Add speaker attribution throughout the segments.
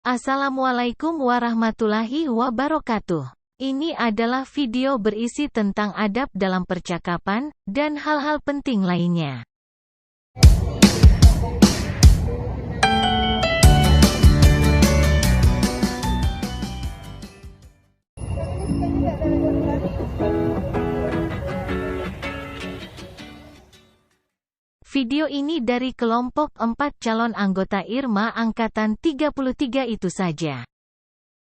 Speaker 1: Assalamualaikum warahmatullahi wabarakatuh. Ini adalah video berisi tentang adab dalam percakapan, dan hal-hal penting lainnya. Video ini dari kelompok 4 calon anggota IRMA Angkatan 33 itu saja.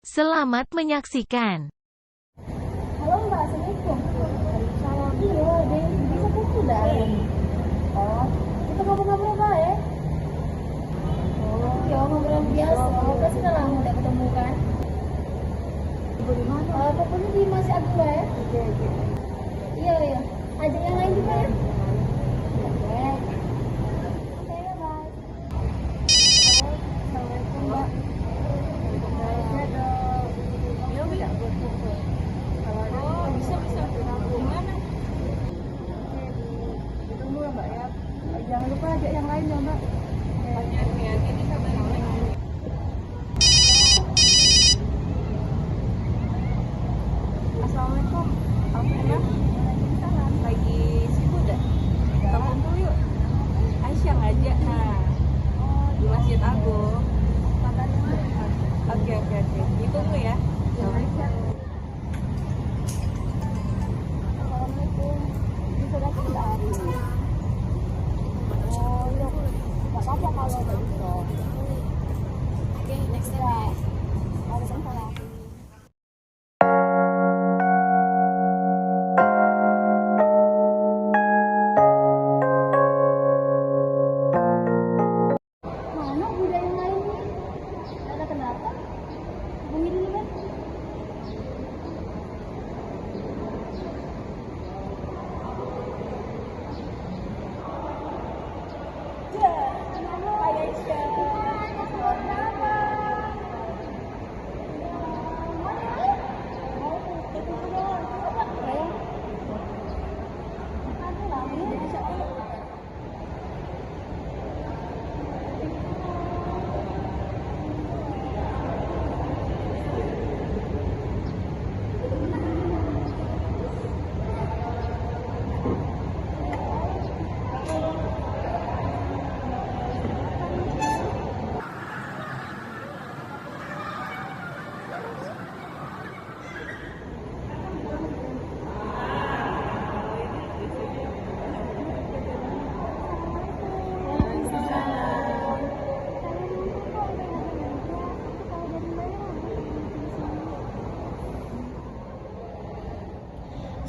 Speaker 1: Selamat menyaksikan.
Speaker 2: Halo Mbak, Assalamualaikum. Salam. Iya, deh. Bisa kumpul dah. Oh, kita ngobrol-ngobrol Mbak ya? Oh, ya ngobrol biasa. Kita sudah lama udah ketemu kan? Di mana? Pokoknya di Masjid Agung Mbak ya? Oke. Iya. Ajak yang lain juga ya? Oke. Oke, bye. Assalamualaikum Mbak. Jangan lupa ajak yang lain ya Mbak. Ini sama yang lain. Assalamualaikum. Alhamdulillah. Lagi sibuk dah. Kita kumpul yuk. Aisyah ngajak di Masjid Agung. Oke. Ditunggu ya. Assalamualaikum. Bisa datang nggak hari ini? Oh iya, nggak apa-apa kalau nggak bisa. Oke, next time ya. Harus sampai lagi. Mana Buddha yang lain nih? Ada kenapa? Hubungi dulu kan?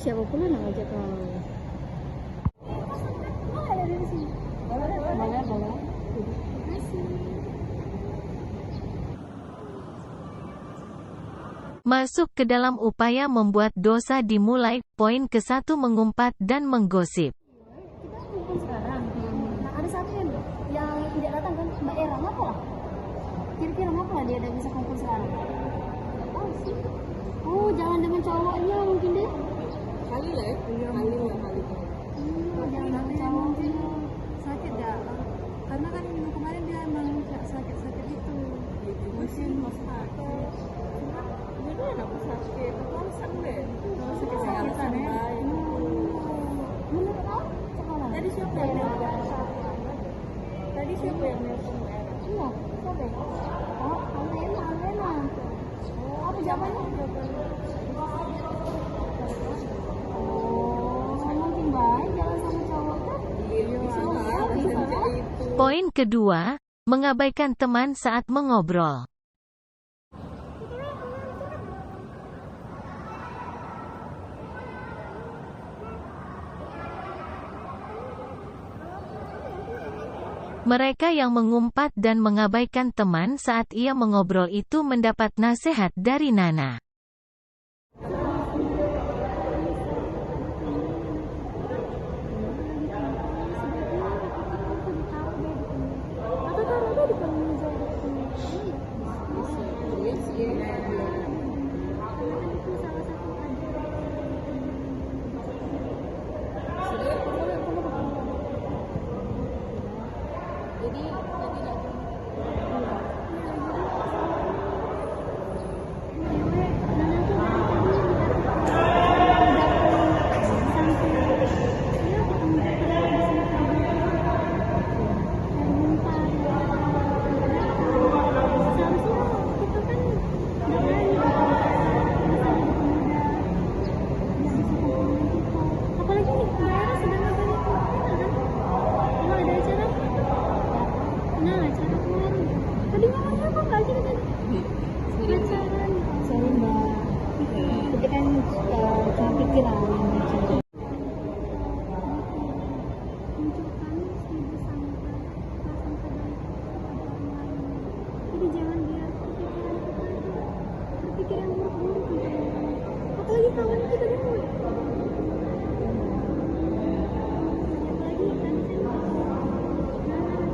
Speaker 2: Siapa pula nak ajak kau? Ada di sini. Boleh.
Speaker 1: Masuk ke dalam upaya membuat dosa dimulai. Poin ke-1 mengumpat dan menggosip.
Speaker 2: Kita kumpul sekarang. Nah, ada satu yang tidak datang kan, Mbak Era. Ngapa lah? Kira-kira ngapa lah dia tidak bisa kumpul sekarang? Oh sih. Oh, jangan dengan cowoknya mungkin deh. Kali lah ya? Kali. Jangan dengan cowoknya. Sakit ya? Karena kan minggu kemarin dia emang sakit-sakit itu. Mungkin sakit. Ini ada sakit. Langsung deh. Sakit-sakitan ya? Menurut kamu? Tadi siapa yang nelfon? Iya, siapa ya? Oh, Alena. Apa jawabannya? Mungkin baik jalan sama cowok kan? Bisa.
Speaker 1: Poin kedua, mengabaikan teman saat mengobrol. Mereka yang mengumpat dan mengabaikan teman saat ia mengobrol itu mendapat nasihat dari Nana.
Speaker 2: Jadi kirain.
Speaker 3: Tunjukkan 1000 sangka prasangka baik kepada orang lain. Jadi jangan biar berpikir yang buruk-buruk gitu. Apalagi kawan kita dulu. Banyak lagi kan saya tahu kita sudah belajar.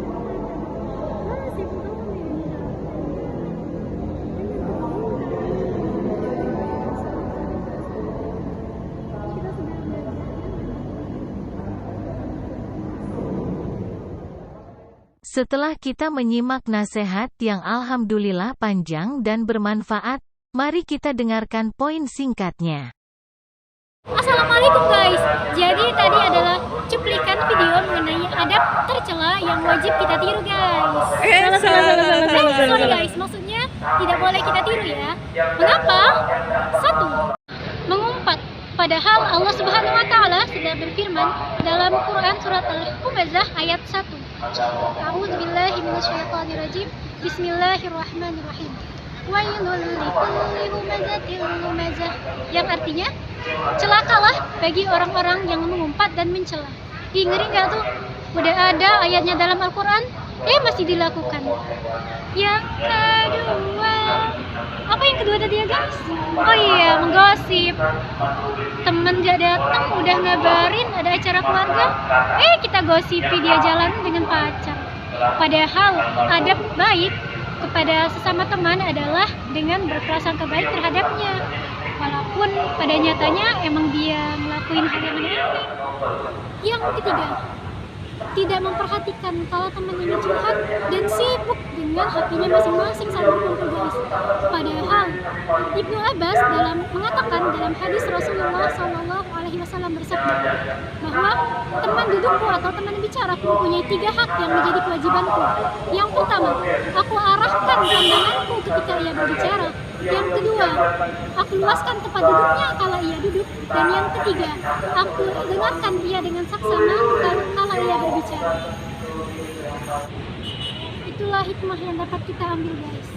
Speaker 1: Setelah kita menyimak nasihat yang alhamdulillah panjang dan bermanfaat, mari kita dengarkan poin singkatnya.
Speaker 3: Assalamualaikum guys. Jadi tadi adalah cuplikan video mengenai adab tercela yang wajib kita tiru guys. Sorry guys, maksudnya tidak boleh kita tiru ya. Mengapa? 1. Mengumpat. Padahal Allah Subhanahu wa taala sudah berfirman dalam Quran surat Al-Humazah ayat 1. A'udzubillahi minasyaitonirrajim. Bismillahirrahmanirrahim. Wailul likulli humazatil lumazah. Yang artinya, celakalah bagi orang-orang yang mengumpat dan mencela. Ngeri nggak tuh? Udah ada ayatnya dalam Al-Quran, masih dilakukan. Yang kedua, apa yang kedua tadi ya guys? Oh iya, menggosip. Temen gak datang, udah ngabarin ada acara keluarga, kita gosipi dia jalan dengan pacar. Padahal adab baik kepada sesama teman adalah dengan berprasangka baik terhadapnya. Walaupun pada nyatanya emang dia ngelakuin hal yang aneh. Yang ketiga, tidak memperhatikan kalau teman ini curhat dan sibuk dengan HP-nya masing-masing saat berkumpul guys. Padahal Ibnu Abbas mengatakan dalam hadis Rasulullah SAW bersabda bahwa teman dudukku atau teman bicaraku mempunyai 3 hak yang menjadi kewajibanku. Yang pertama, aku arahkan pandanganku ketika ia berbicara. Yang kedua, aku luaskan tempat duduknya kala ia duduk. Dan yang ketiga, aku dengarkan ia dengan saksama kala ia berbicara. Itulah hikmah yang dapat kita ambil guys.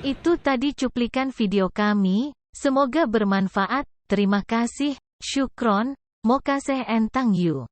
Speaker 1: Itu tadi cuplikan video kami, semoga bermanfaat. Terima kasih, syukron, mokaseh and thank you.